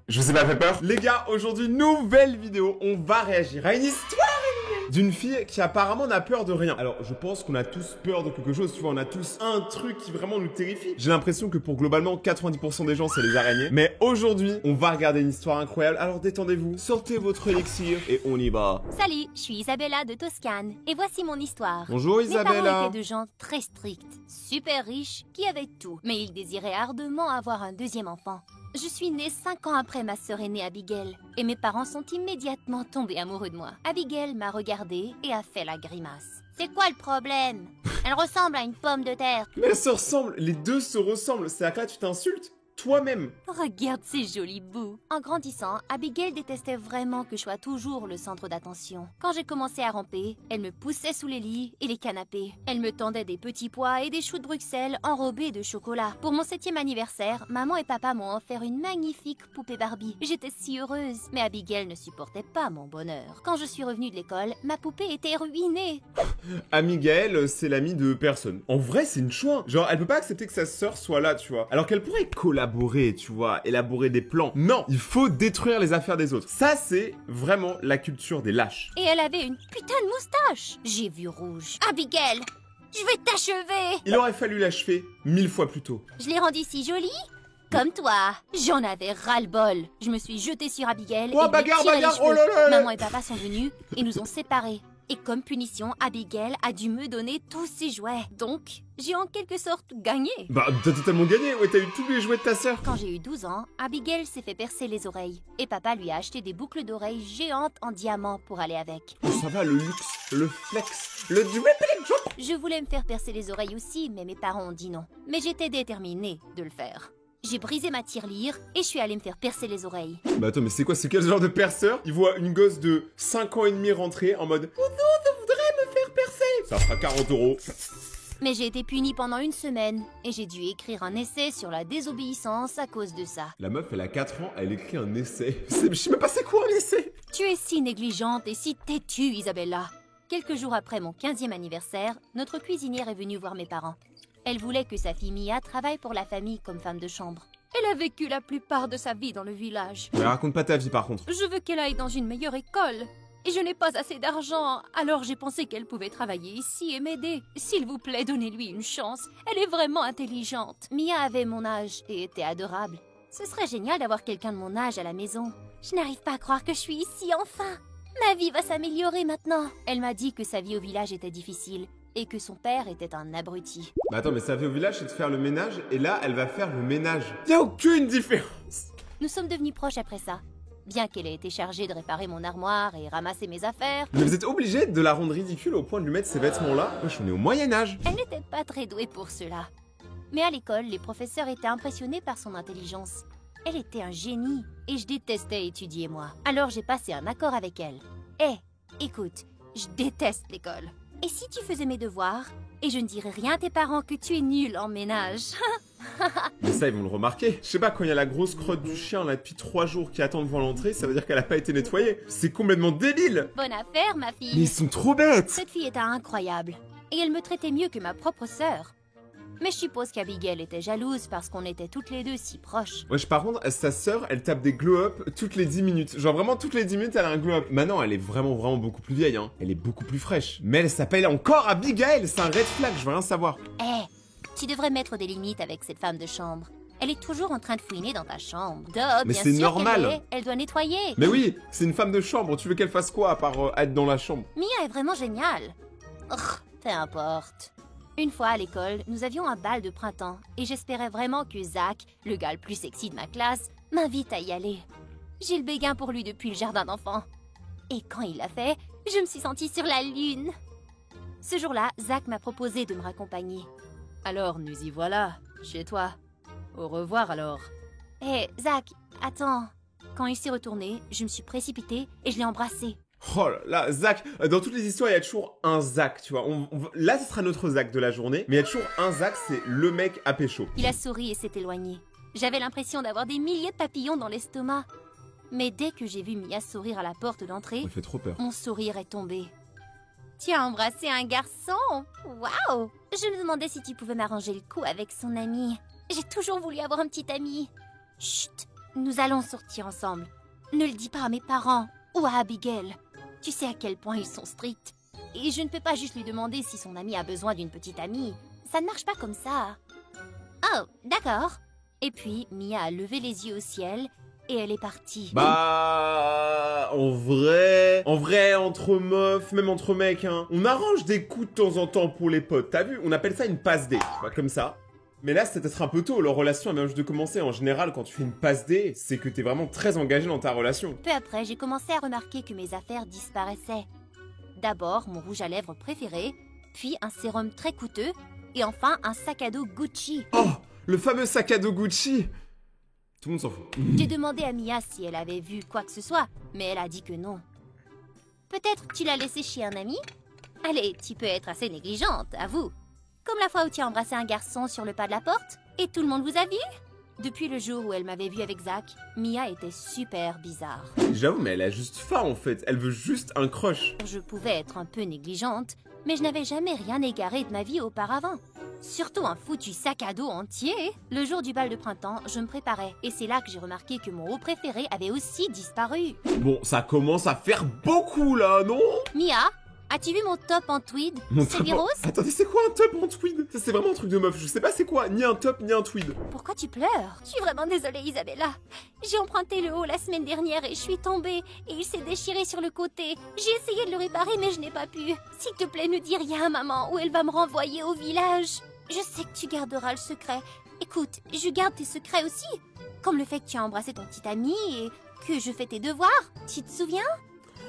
Je vous ai pas fait peur. Les gars, aujourd'hui, nouvelle vidéo. On va réagir à une histoire d'une fille qui apparemment n'a peur de rien. Alors, je pense qu'on a tous peur de quelque chose, tu vois, on a tous un truc qui vraiment nous terrifie. J'ai l'impression que pour globalement 90% des gens, c'est les araignées. Mais aujourd'hui, on va regarder une histoire incroyable. Alors détendez-vous, sortez votre élixir et on y va. Salut, je suis Isabella de Toscane et voici mon histoire. Bonjour Isabella. Mes parents étaient de gens très stricts, super riches, qui avaient tout. Mais ils désiraient ardemment avoir un deuxième enfant. Je suis née 5 ans après ma sœur aînée Abigail et mes parents sont immédiatement tombés amoureux de moi. Abigail m'a regardée et a fait la grimace. C'est quoi le problème? Elle ressemble à une pomme de terre. Mais elles se ressemblent, les deux se ressemblent. C'est-à-dire que là, tu t'insultes toi-même. Regarde ces jolis bouts. En grandissant, Abigail détestait vraiment que je sois toujours le centre d'attention. Quand j'ai commencé à ramper, elle me poussait sous les lits et les canapés. Elle me tendait des petits pois et des choux de Bruxelles enrobés de chocolat. Pour mon 7e anniversaire, maman et papa m'ont offert une magnifique poupée Barbie. J'étais si heureuse, mais Abigail ne supportait pas mon bonheur. Quand je suis revenue de l'école, ma poupée était ruinée. Abigail, c'est l'amie de personne. En vrai, c'est une chouin. Genre, elle peut pas accepter que sa sœur soit là, tu vois. Alors qu'elle pourrait collaborer, tu vois, élaborer des plans. Non, il faut détruire les affaires des autres. Ça, c'est vraiment la culture des lâches. Et elle avait une putain de moustache. J'ai vu rouge. Abigail, je vais t'achever. Il aurait fallu l'achever 1000 fois plus tôt. Je l'ai rendue si jolie. Comme toi, j'en avais ras-le-bol. Je me suis jetée sur Abigail Oh, et bagarre, lui ai tiré bagarre, les cheveux. oh là là. Maman et papa sont venus et nous ont séparés. Et comme punition, Abigail a dû me donner tous ses jouets. Donc, j'ai en quelque sorte gagné. Bah, t'as totalement gagné, ouais, t'as eu tous les jouets de ta sœur. Quand j'ai eu 12 ans, Abigail s'est fait percer les oreilles. Et papa lui a acheté des boucles d'oreilles géantes en diamant pour aller avec. Oh, ça va, le luxe, le flex, le dripping drop. Je voulais me faire percer les oreilles aussi, mais mes parents ont dit non. Mais j'étais déterminée de le faire. J'ai brisé ma tirelire et je suis allée me faire percer les oreilles. Bah attends, mais c'est quoi, c'est quel genre de perceur? Il voit une gosse de 5 ans et demi rentrer en mode oh non, je voudrais me faire percer. Ça fera 40 €. Mais j'ai été punie pendant 1 semaine et j'ai dû écrire un essai sur la désobéissance à cause de ça. La meuf, elle a 4 ans, elle écrit un essai. Je sais même pas c'est quoi un essai. Tu es si négligente et si têtue, Isabella. Quelques jours après mon 15e anniversaire, notre cuisinière est venue voir mes parents. Elle voulait que sa fille Mia travaille pour la famille comme femme de chambre. Elle a vécu la plupart de sa vie dans le village. Mais raconte pas ta vie par contre. Je veux qu'elle aille dans une meilleure école. Et je n'ai pas assez d'argent, alors j'ai pensé qu'elle pouvait travailler ici et m'aider. S'il vous plaît, donnez-lui une chance. Elle est vraiment intelligente. Mia avait mon âge et était adorable. Ce serait génial d'avoir quelqu'un de mon âge à la maison. Je n'arrive pas à croire que je suis ici enfin. Ma vie va s'améliorer maintenant. Elle m'a dit que sa vie au village était difficile et que son père était un abruti. Bah attends, mais sa vie au village, c'est de faire le ménage, et là, elle va faire le ménage. Y'a aucune différence. Nous sommes devenus proches après ça. Bien qu'elle ait été chargée de réparer mon armoire et ramasser mes affaires. Mais vous êtes obligé de la rendre ridicule au point de lui mettre ces vêtements-là? Wesh, on est au Moyen-Âge. Elle n'était pas très douée pour cela. Mais à l'école, les professeurs étaient impressionnés par son intelligence. Elle était un génie et je détestais étudier moi. Alors j'ai passé un accord avec elle. Écoute, je déteste l'école. Et si tu faisais mes devoirs, et je ne dirais rien à tes parents que tu es nul en ménage. Mais ça, ils vont le remarquer. Je sais pas, quand il y a la grosse crotte du chien là depuis 3 jours qui attend devant l'entrée, ça veut dire qu'elle a pas été nettoyée. C'est complètement débile. Bonne affaire, ma fille. Mais ils sont trop bêtes. Cette fille était incroyable. Et elle me traitait mieux que ma propre sœur. Mais je suppose qu'Abigail était jalouse parce qu'on était toutes les deux si proches. Wesh, par contre, sa sœur, elle tape des glow-up toutes les 10 minutes. Genre vraiment, toutes les 10 minutes, elle a un glow-up. Maintenant, elle est vraiment beaucoup plus vieille, hein. Elle est beaucoup plus fraîche. Mais elle s'appelle encore Abigail. C'est un red flag, je veux rien savoir. Tu devrais mettre des limites avec cette femme de chambre. Elle est toujours en train de fouiner dans ta chambre. Mais bien c'est sûr normal. Elle doit nettoyer. Mais oui, c'est une femme de chambre. Tu veux qu'elle fasse quoi à part être dans la chambre? Mia est vraiment géniale. Peu importe. Une fois à l'école, nous avions un bal de printemps et j'espérais vraiment que Zach, le gars le plus sexy de ma classe, m'invite à y aller. J'ai le béguin pour lui depuis le jardin d'enfants. Et quand il l'a fait, je me suis sentie sur la lune. Ce jour-là, Zach m'a proposé de me raccompagner. Alors nous y voilà, chez toi. Au revoir alors. Zach, attends. Quand il s'est retourné, je me suis précipitée et je l'ai embrassé. Oh là là, Zach, dans toutes les histoires, il y a toujours un Zach, tu vois. Là, ce sera notre Zach de la journée, mais il y a toujours un Zach, c'est le mec à pécho. Il a souri et s'est éloigné. J'avais l'impression d'avoir des milliers de papillons dans l'estomac. Mais dès que j'ai vu Mia sourire à la porte d'entrée, Ça fait trop peur. mon sourire est tombé. Tu as embrassé un garçon? Waouh! Je me demandais si tu pouvais m'arranger le coup avec son ami. J'ai toujours voulu avoir un petit ami. Chut! nous allons sortir ensemble. Ne le dis pas à mes parents ou à Abigail. Tu sais à quel point ils sont stricts. Et je ne peux pas juste lui demander si son ami a besoin d'une petite amie. Ça ne marche pas comme ça. Oh, d'accord. Et puis, Mia a levé les yeux au ciel et elle est partie. Bah, en vrai, entre meufs, même entre mecs, hein, on arrange des coups de temps en temps pour les potes. T'as vu? On appelle ça une passe date, tu vois, comme ça. Mais là, c'est peut-être un peu tôt. Leur relation vient juste de commencer. En général, quand tu fais une passe date, c'est que t'es vraiment très engagé dans ta relation. Peu après, j'ai commencé à remarquer que mes affaires disparaissaient. D'abord, mon rouge à lèvres préféré, puis un sérum très coûteux, et enfin un sac à dos Gucci. Oh, le fameux sac à dos Gucci. Tout le monde s'en fout. J'ai demandé à Mia si elle avait vu quoi que ce soit, mais elle a dit que non. Peut-être tu l'as laissé chez un ami? Allez, tu peux être assez négligente, avoue. Comme la fois où tu as embrassé un garçon sur le pas de la porte, et tout le monde vous a vu? Depuis le jour où elle m'avait vu avec Zach, Mia était super bizarre. J'avoue, mais elle a juste faim en fait. Elle veut juste un crush. Je pouvais être un peu négligente, mais je n'avais jamais rien égaré de ma vie auparavant. Surtout un foutu sac à dos entier. Le jour du bal de printemps, je me préparais, et c'est là que j'ai remarqué que mon haut préféré avait aussi disparu. Bon, ça commence à faire beaucoup là, non? Mia, as-tu vu mon top en tweed? C'est virus? Attendez, c'est quoi un top en tweed? Ça c'est vraiment un truc de meuf, je sais pas c'est quoi, ni un top ni un tweed. Pourquoi tu pleures? Je suis vraiment désolée, Isabella. J'ai emprunté le haut la semaine dernière et je suis tombée, et il s'est déchiré sur le côté. J'ai essayé de le réparer mais je n'ai pas pu. S'il te plaît, ne dis rien à maman ou elle va me renvoyer au village. Je sais que tu garderas le secret. Écoute, je garde tes secrets aussi. Comme le fait que tu as embrassé ton petit ami et que je fais tes devoirs. Tu te souviens?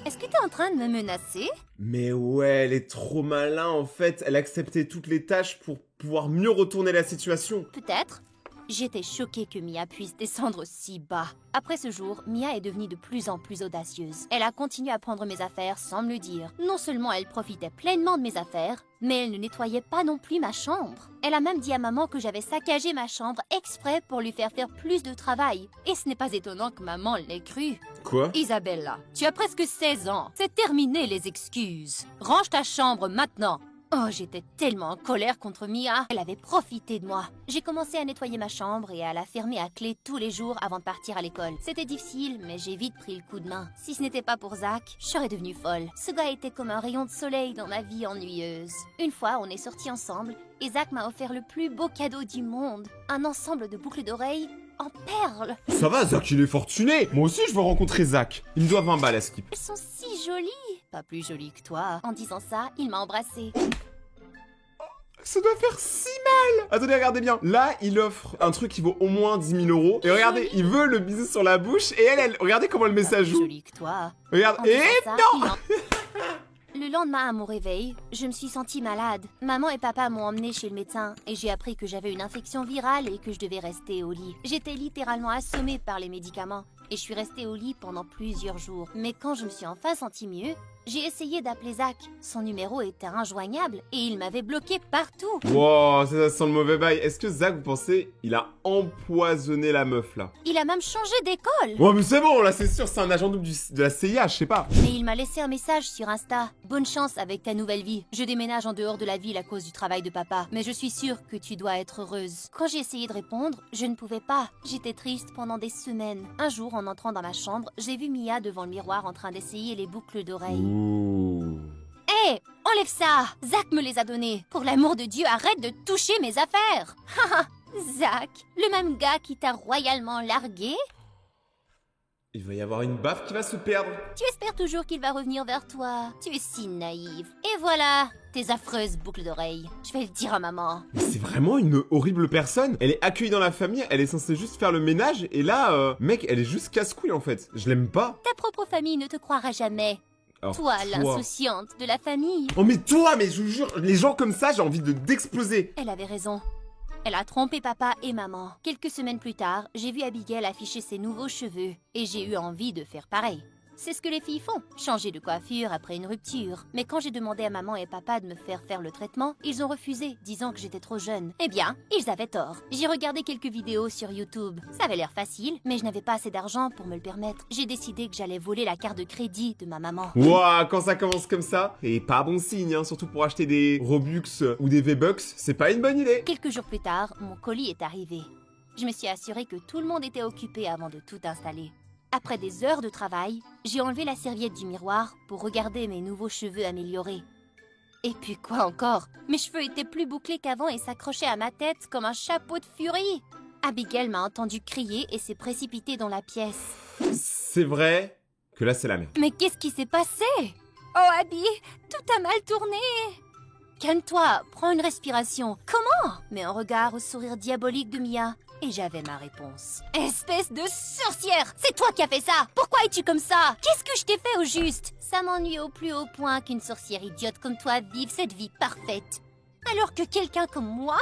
Est-ce que t'es en train de me menacer? Mais ouais, elle est trop malin en fait. Elle acceptait toutes les tâches pour pouvoir mieux retourner la situation. Peut-être. J'étais choquée que Mia puisse descendre si bas. Après ce jour, Mia est devenue de plus en plus audacieuse. Elle a continué à prendre mes affaires sans me le dire. Non seulement elle profitait pleinement de mes affaires, mais elle ne nettoyait pas non plus ma chambre. Elle a même dit à maman que j'avais saccagé ma chambre exprès pour lui faire plus de travail. Et ce n'est pas étonnant que maman l'ait cru. Quoi? Isabella, tu as presque 16 ans. C'est terminé les excuses. Range ta chambre maintenant. Oh, j'étais tellement en colère contre Mia. Elle avait profité de moi. J'ai commencé à nettoyer ma chambre et à la fermer à clé tous les jours avant de partir à l'école. C'était difficile, mais j'ai vite pris le coup de main. Si ce n'était pas pour Zach, je serais devenue folle. Ce gars était comme un rayon de soleil dans ma vie ennuyeuse. Une fois, on est sortis ensemble et Zach m'a offert le plus beau cadeau du monde. Un ensemble de boucles d'oreilles en perles. Ça va, Zach, il est fortuné. Moi aussi, je veux rencontrer Zach. Il me doit 20 balles à Skip. Elles sont si jolies. Pas plus jolies que toi. En disant ça, il m'a embrassée. Ça doit faire si mal. Attendez, regardez bien. Là, il offre un truc qui vaut au moins 10 000 euros. Et regardez, il veut le bisou sur la bouche. Et elle, regardez comment le message joue. Jolie que toi. Regarde. Et non. Le lendemain, à mon réveil, je me suis sentie malade. Maman et papa m'ont emmenée chez le médecin et j'ai appris que j'avais une infection virale et que je devais rester au lit. J'étais littéralement assommée par les médicaments et je suis restée au lit pendant plusieurs jours. Mais quand je me suis enfin sentie mieux, j'ai essayé d'appeler Zach. Son numéro était injoignable et il m'avait bloqué partout. Wow, ça sent le mauvais bail. Est-ce que Zach, vous pensez, il a empoisonné la meuf là? Il a même changé d'école. Ouais, mais c'est bon, là c'est sûr, c'est un agent double de la CIA, je sais pas. Mais il m'a laissé un message sur Insta. Bonne chance avec ta nouvelle vie. Je déménage en dehors de la ville à cause du travail de papa. Mais je suis sûre que tu dois être heureuse. Quand j'ai essayé de répondre, je ne pouvais pas. J'étais triste pendant des semaines. Un jour, en entrant dans ma chambre, j'ai vu Mia devant le miroir en train d'essayer les boucles d'oreilles. Hé, enlève ça! Zach me les a donnés. Pour l'amour de Dieu, arrête de toucher mes affaires. Haha, Zach, le même gars qui t'a royalement largué? Il va y avoir une baffe qui va se perdre. Tu espères toujours qu'il va revenir vers toi. Tu es si naïve. Et voilà, tes affreuses boucles d'oreilles. Je vais le dire à maman. Mais c'est vraiment une horrible personne. Elle est accueillie dans la famille, elle est censée juste faire le ménage. Et là, mec, elle est juste casse-couille en fait. Je l'aime pas. Ta propre famille ne te croira jamais. Alors, toi, l'insouciante de la famille. Oh mais toi, mais je vous jure, les gens comme ça, j'ai envie d'exploser. Elle avait raison. Elle a trompé papa et maman. Quelques semaines plus tard, j'ai vu Abigail afficher ses nouveaux cheveux et j'ai eu envie de faire pareil. C'est ce que les filles font, changer de coiffure après une rupture. Mais quand j'ai demandé à maman et papa de me faire le traitement, ils ont refusé, disant que j'étais trop jeune. Eh bien, ils avaient tort. J'ai regardé quelques vidéos sur YouTube. Ça avait l'air facile, mais je n'avais pas assez d'argent pour me le permettre. J'ai décidé que j'allais voler la carte de crédit de ma maman. Ouah, quand ça commence comme ça, c'est pas bon signe, hein, surtout pour acheter des Robux ou des V-Bucks, c'est pas une bonne idée. Quelques jours plus tard, mon colis est arrivé. Je me suis assurée que tout le monde était occupé avant de tout installer. Après des heures de travail, j'ai enlevé la serviette du miroir pour regarder mes nouveaux cheveux améliorés. Et puis quoi encore? Mes cheveux étaient plus bouclés qu'avant et s'accrochaient à ma tête comme un chapeau de furie. Abigail m'a entendu crier et s'est précipitée dans la pièce. C'est vrai que là, c'est la merde. Mais qu'est-ce qui s'est passé? Oh Abby, tout a mal tourné. Calme-toi, prends une respiration. Comment? Mets un regard au sourire diabolique de Mia. Et j'avais ma réponse. Espèce de sorcière! C'est toi qui as fait ça! Pourquoi es-tu comme ça? Qu'est-ce que je t'ai fait au juste? Ça m'ennuie au plus haut point qu'une sorcière idiote comme toi vive cette vie parfaite. Alors que quelqu'un comme moi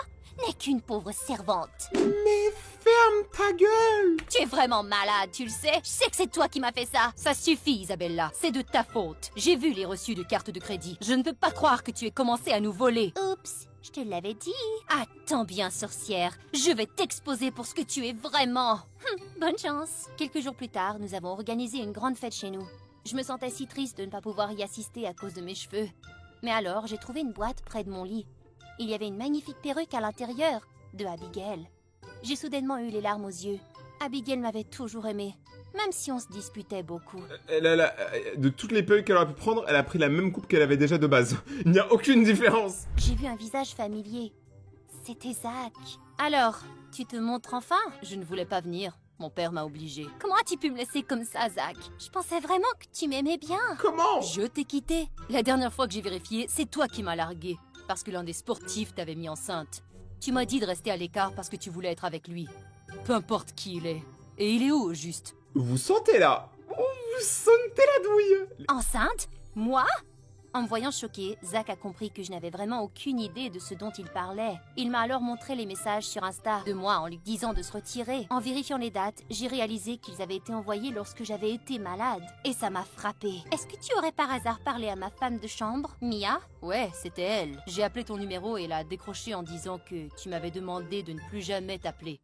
n'est qu'une pauvre servante. Mais ferme ta gueule! Tu es vraiment malade, tu le sais? Je sais que c'est toi qui m'as fait ça. Ça suffit, Isabella. C'est de ta faute. J'ai vu les reçus de carte de crédit. Je ne peux pas croire que tu aies commencé à nous voler. Oups. Je te l'avais dit. Attends bien, sorcière. Je vais t'exposer pour ce que tu es vraiment. Bonne chance. Quelques jours plus tard, nous avons organisé une grande fête chez nous. Je me sentais si triste de ne pas pouvoir y assister à cause de mes cheveux. Mais alors, j'ai trouvé une boîte près de mon lit. Il y avait une magnifique perruque à l'intérieur, de Abigail. J'ai soudainement eu les larmes aux yeux. Abigail m'avait toujours aimée, même si on se disputait beaucoup. De toutes les perruques qu'elle aurait pu prendre, elle a pris la même coupe qu'elle avait déjà de base. Il n'y a aucune différence. J'ai vu un visage familier. C'était Zach. Alors, tu te montres enfin? Je ne voulais pas venir. Mon père m'a obligée. Comment as-tu pu me laisser comme ça, Zach? Je pensais vraiment que tu m'aimais bien. Comment? Je t'ai quitté. La dernière fois que j'ai vérifié, c'est toi qui m'as largué. Parce que l'un des sportifs t'avait mis enceinte. Tu m'as dit de rester à l'écart parce que tu voulais être avec lui. Peu importe qui il est. Et il est où, au juste? Vous sentez là? Vous sentez la douille? Enceinte? Moi? En me voyant choquée, Zach a compris que je n'avais vraiment aucune idée de ce dont il parlait. Il m'a alors montré les messages sur Insta de moi en lui disant de se retirer. En vérifiant les dates, j'ai réalisé qu'ils avaient été envoyés lorsque j'avais été malade. Et ça m'a frappée. Est-ce que tu aurais par hasard parlé à ma femme de chambre, Mia? Ouais, c'était elle. J'ai appelé ton numéro et elle a décroché en disant que tu m'avais demandé de ne plus jamais t'appeler.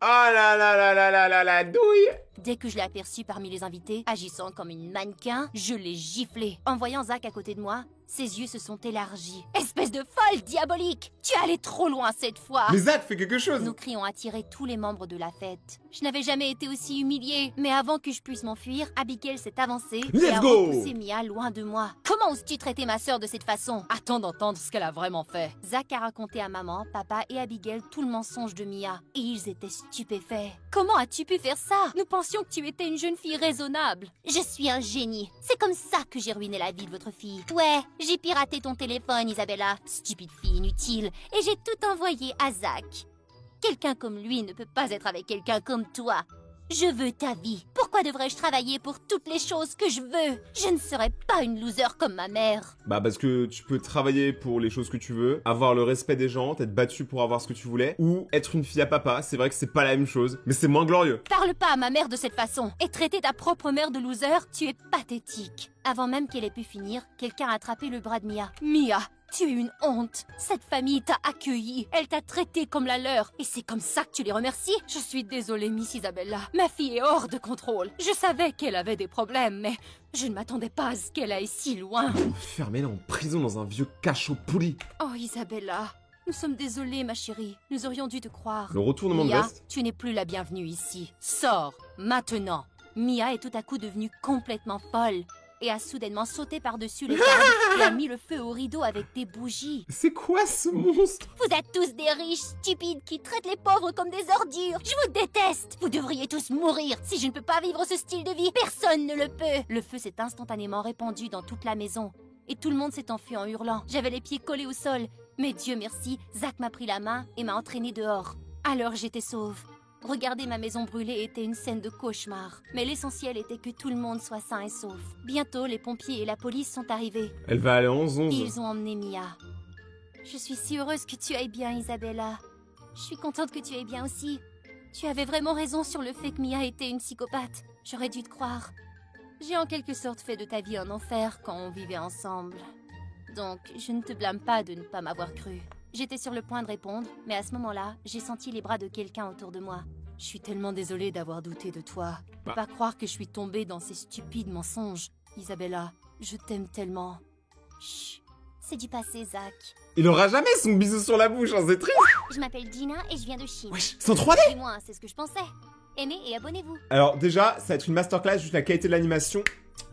Ah là là là là là là la douille! Dès que je l'ai aperçue parmi les invités, agissant comme une mannequin, je l'ai giflée. En voyant Zach à côté de moi, ses yeux se sont élargis. Espèce de folle diabolique! Tu es allé trop loin cette fois! Mais Zach, fais quelque chose! Nos cris ont attiré tous les membres de la fête. Je n'avais jamais été aussi humiliée. Mais avant que je puisse m'enfuir, Abigail s'est avancée et Let's a go! repoussé Mia loin de moi. Comment oses-tu traiter ma sœur de cette façon? Attends d'entendre ce qu'elle a vraiment fait. Zach a raconté à maman, papa et Abigail tout le mensonge de Mia. Et ils étaient stupéfaits. Comment as-tu pu faire ça? Nous pensions que tu étais une jeune fille raisonnable. Je suis un génie. C'est comme ça que j'ai ruiné la vie de votre fille. Ouais, j'ai piraté ton téléphone, Isabella. Stupide fille inutile. Et j'ai tout envoyé à Zach. Quelqu'un comme lui ne peut pas être avec quelqu'un comme toi. Je veux ta vie. Pourquoi devrais-je travailler pour toutes les choses que je veux? Je ne serai pas une loser comme ma mère. Bah parce que tu peux travailler pour les choses que tu veux, avoir le respect des gens, t'être battu pour avoir ce que tu voulais, ou être une fille à papa, c'est vrai que c'est pas la même chose, mais c'est moins glorieux. Parle pas à ma mère de cette façon. Et traiter ta propre mère de loser, tu es pathétique. Avant même qu'elle ait pu finir, quelqu'un a attrapé le bras de Mia. Mia, tu es une honte. Cette famille t'a accueillie. Elle t'a traité comme la leur. Et c'est comme ça que tu les remercies? Je suis désolée, Miss Isabella. Ma fille est hors de contrôle. Je savais qu'elle avait des problèmes, mais je ne m'attendais pas à ce qu'elle aille si loin. Fermez-la en prison dans un vieux cachot pourri. Oh, Isabella. Nous sommes désolés, ma chérie. Nous aurions dû te croire. Le retournement de Mia, veste. tu n'es plus la bienvenue ici. Sors, maintenant. Mia est tout à coup devenue complètement folle et a soudainement sauté par-dessus les tables et a mis le feu au rideau avec des bougies. C'est quoi ce monstre? Vous êtes tous des riches stupides qui traitent les pauvres comme des ordures. Je vous déteste. Vous devriez tous mourir. Si je ne peux pas vivre ce style de vie, personne ne le peut. Le feu s'est instantanément répandu dans toute la maison et tout le monde s'est enfui en hurlant. J'avais les pieds collés au sol, mais Dieu merci, Zach m'a pris la main et m'a entraîné dehors. Alors j'étais sauve. Regarder ma maison brûlée était une scène de cauchemar. Mais l'essentiel était que tout le monde soit sain et sauf. Bientôt, les pompiers et la police sont arrivés. Elle va aller en 11-11. Ils ont emmené Mia. Je suis si heureuse que tu ailles bien, Isabella. Je suis contente que tu ailles bien aussi. Tu avais vraiment raison sur le fait que Mia était une psychopathe. J'aurais dû te croire. J'ai en quelque sorte fait de ta vie un enfer quand on vivait ensemble. Donc, je ne te blâme pas de ne pas m'avoir cru. J'étais sur le point de répondre, mais à ce moment-là, j'ai senti les bras de quelqu'un autour de moi. Je suis tellement désolée d'avoir douté de toi. Bah. Pas croire que je suis tombée dans ces stupides mensonges. Isabella, je t'aime tellement. Chut, c'est du passé, Zach. Il aura jamais son bisou sur la bouche, hein, c'est triste. Je m'appelle Gina et je viens de Chine. Wesh, c'est en 3D. Du moins, c'est ce que je pensais. Aimez et abonnez-vous. Alors déjà, ça va être une masterclass, juste la qualité de l'animation.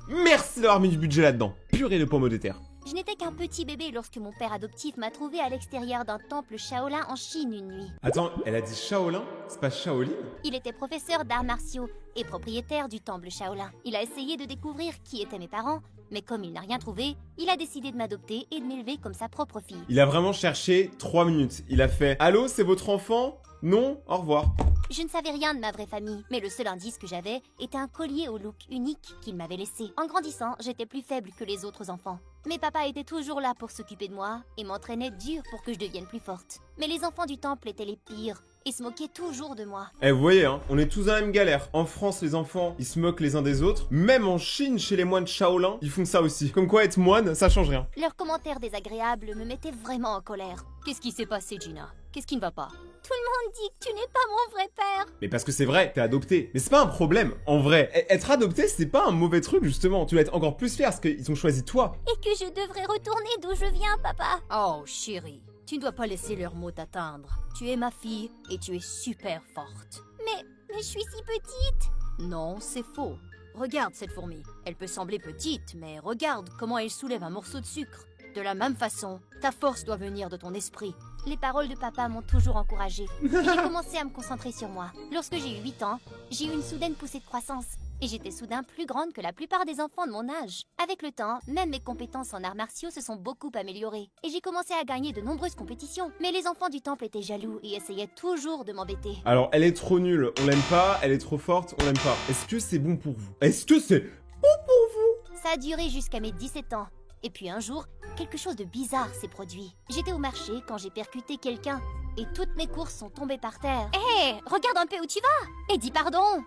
Merci d'avoir mis du budget là-dedans. Purée de pommes de terre. Je n'étais qu'un petit bébé lorsque mon père adoptif m'a trouvé à l'extérieur d'un temple Shaolin en Chine une nuit. Attends, elle a dit Shaolin? C'est pas Shaolin? Il était professeur d'arts martiaux et propriétaire du temple Shaolin. Il a essayé de découvrir qui étaient mes parents, mais comme il n'a rien trouvé, il a décidé de m'adopter et de m'élever comme sa propre fille. Il a vraiment cherché 3 minutes. Il a fait « Allô, c'est votre enfant? Non? Au revoir. » Je ne savais rien de ma vraie famille, mais le seul indice que j'avais était un collier au look unique qu'il m'avait laissé. En grandissant, j'étais plus faible que les autres enfants. Mais papa était toujours là pour s'occuper de moi et m'entraînait dur pour que je devienne plus forte. Mais les enfants du temple étaient les pires et se moquaient toujours de moi. Eh, vous voyez, hein, on est tous dans la même galère. En France, les enfants, ils se moquent les uns des autres. Même en Chine, chez les moines Shaolin, ils font ça aussi. Comme quoi, être moine, ça change rien. Leurs commentaires désagréables me mettaient vraiment en colère. Qu'est-ce qui s'est passé, Gina? Qu'est-ce qui ne va pas? Tout le monde dit que tu n'es pas mon vrai père. Mais parce que c'est vrai, t'es adopté. Mais c'est pas un problème, en vrai. Être adopté, c'est pas un mauvais truc, justement. Tu dois être encore plus fier parce qu'ils ont choisi toi. Et que je devrais retourner d'où je viens, papa. Oh, chérie, tu ne dois pas laisser leurs mots t'atteindre. Tu es ma fille et tu es super forte. Mais je suis si petite. Non, c'est faux. Regarde cette fourmi. Elle peut sembler petite, mais regarde comment elle soulève un morceau de sucre. De la même façon, ta force doit venir de ton esprit. Les paroles de papa m'ont toujours encouragée. J'ai commencé à me concentrer sur moi. Lorsque j'ai eu 8 ans, j'ai eu une soudaine poussée de croissance. Et j'étais soudain plus grande que la plupart des enfants de mon âge. Avec le temps, même mes compétences en arts martiaux se sont beaucoup améliorées. Et j'ai commencé à gagner de nombreuses compétitions. Mais les enfants du temple étaient jaloux et essayaient toujours de m'embêter. Alors, elle est trop nulle, on l'aime pas. Elle est trop forte, on l'aime pas. Est-ce que c'est bon pour vous? Est-ce que c'est bon pour vous? Ça a duré jusqu'à mes 17 ans. Et puis un jour, quelque chose de bizarre s'est produit. J'étais au marché quand j'ai percuté quelqu'un. Et toutes mes courses sont tombées par terre. Hé, regarde un peu où tu vas et dis pardon.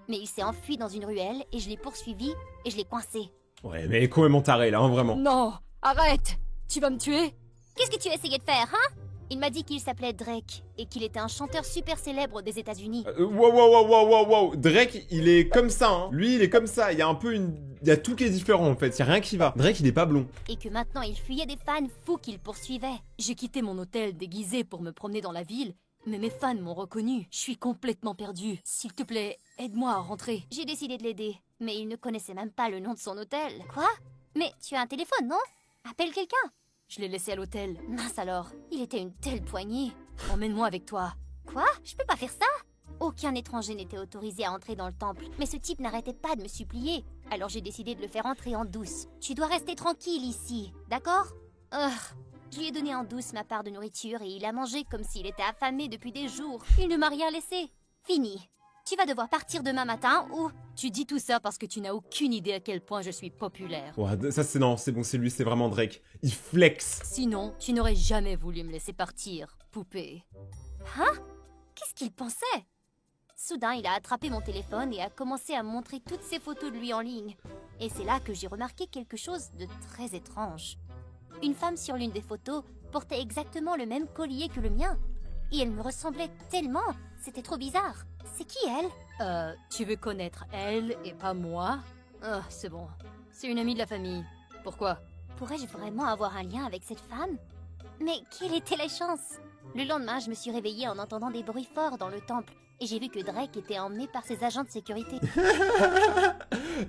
Mais il s'est enfui dans une ruelle et je l'ai poursuivi et je l'ai coincé. Ouais, mais elle est complètement tarée, là, hein, vraiment. Non, arrête! Tu vas me tuer? Qu'est-ce que tu as essayé de faire, hein? Il m'a dit qu'il s'appelait Drake et qu'il était un chanteur super célèbre des États-Unis. Wow. Drake, il est comme ça, hein. Lui, il est comme ça. Il y a un peu il y a tout qui est différent, en fait. Il y a rien qui va. Drake, il est pas blond. Et que maintenant, il fuyait des fans fous qui le poursuivaient. J'ai quitté mon hôtel déguisé pour me promener dans la ville, mais mes fans m'ont reconnu. Je suis complètement perdue. S'il te plaît, aide-moi à rentrer. J'ai décidé de l'aider, mais il ne connaissait même pas le nom de son hôtel. Quoi? Mais tu as un téléphone, non? Appelle quelqu'un. Je l'ai laissé à l'hôtel. Mince alors, il était une telle poignée. Emmène-moi avec toi. Quoi? Je peux pas faire ça? Aucun étranger n'était autorisé à entrer dans le temple, mais ce type n'arrêtait pas de me supplier. Alors j'ai décidé de le faire entrer en douce. Tu dois rester tranquille ici, d'accord? Je lui ai donné en douce ma part de nourriture et il a mangé comme s'il était affamé depuis des jours. Il ne m'a rien laissé. Fini. Tu vas devoir partir demain matin ou... Tu dis tout ça parce que tu n'as aucune idée à quel point je suis populaire. Ouais, ça c'est non, c'est bon, c'est lui, c'est vraiment Drake. Il flex. Sinon, tu n'aurais jamais voulu me laisser partir, poupée. Hein? Qu'est-ce qu'il pensait? Soudain, il a attrapé mon téléphone et a commencé à me montrer toutes ses photos de lui en ligne. Et c'est là que j'ai remarqué quelque chose de très étrange. Une femme sur l'une des photos portait exactement le même collier que le mien. Et elle me ressemblait tellement, c'était trop bizarre. C'est qui elle? Tu veux connaître elle et pas moi? C'est bon. C'est une amie de la famille. Pourquoi? Pourrais-je vraiment avoir un lien avec cette femme? Mais quelle était la chance? Le lendemain, je me suis réveillée en entendant des bruits forts dans le temple. Et j'ai vu que Drake était emmené par ses agents de sécurité.